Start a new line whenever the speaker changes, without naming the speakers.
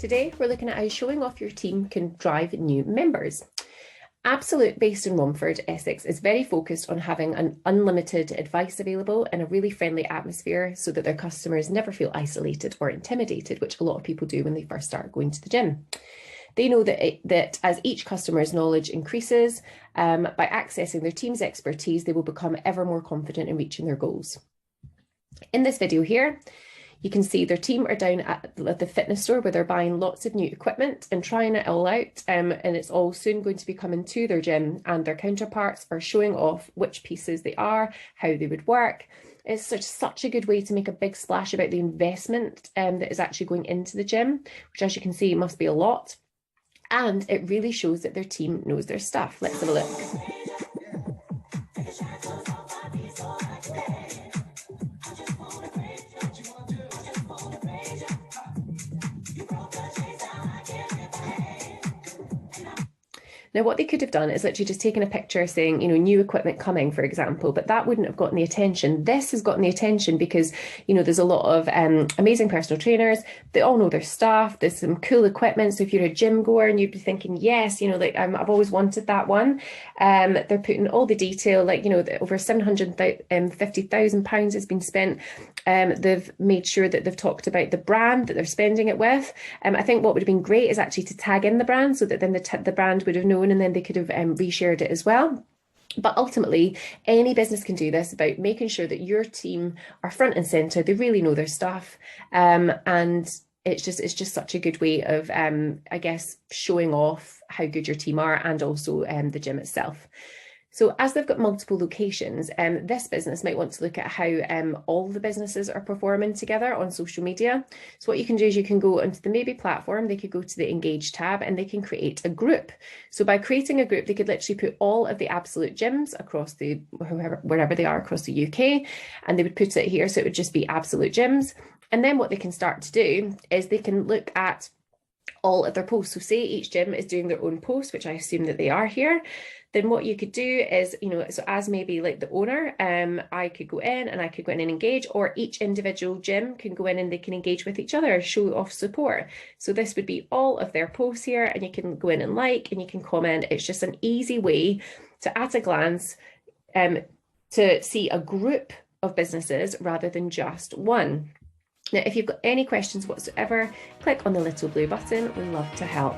Today, we're looking at how showing off your team can drive new members. Absolute, based in Romford, Essex, is very focused on having an unlimited advice available in a really friendly atmosphere so that their customers never feel isolated or intimidated, which a lot of people do when they first start going to the gym. They know that as each customer's knowledge increases, by accessing their team's expertise, they will become ever more confident in reaching their goals. In this video here, you can see their team are down at the fitness store where they're buying lots of new equipment and trying it all out, and it's all soon going to be coming to their gym, and their counterparts are showing off which pieces they are, how they would work. It's such a good way to make a big splash about the investment that is actually going into the gym, which, as you can see, must be a lot. And it really shows that their team knows their stuff. Let's have a look. Now, what they could have done is literally just taken a picture saying, new equipment coming, for example, but that wouldn't have gotten the attention. This has gotten the attention because, there's a lot of amazing personal trainers. They all know their stuff. There's some cool equipment. So if you're a gym goer and you'd be thinking, yes, I've always wanted that one. They're putting all the detail, over £750,000 has been spent. They've made sure that they've talked about the brand that they're spending it with. I think what would have been great is actually to tag in the brand so that then the brand would have known, and then they could have reshared it as well. But ultimately, any business can do this, about making sure that your team are front and center. They really know their stuff, and it's just such a good way of, showing off how good your team are, and also the gym itself. So as they've got multiple locations, this business might want to look at how all the businesses are performing together on social media. So what you can do is you can go onto the Maybe platform, they could go to the Engage tab, and they can create a group. So by creating a group, they could literally put all of the Absolute gyms across wherever they are across the UK, and they would put it here, so it would just be Absolute gyms. And then what they can start to do is they can look at all of their posts. So say each gym is doing their own post, which I assume that they are here. Then what you could do is, so as maybe like the owner, I could go in and engage, or each individual gym can go in and they can engage with each other, show off support. So this would be all of their posts here, and you can go in and and you can comment. It's just an easy way to, at a glance, to see a group of businesses rather than just one. Now, if you've got any questions whatsoever, click on the little blue button. We'd love to help.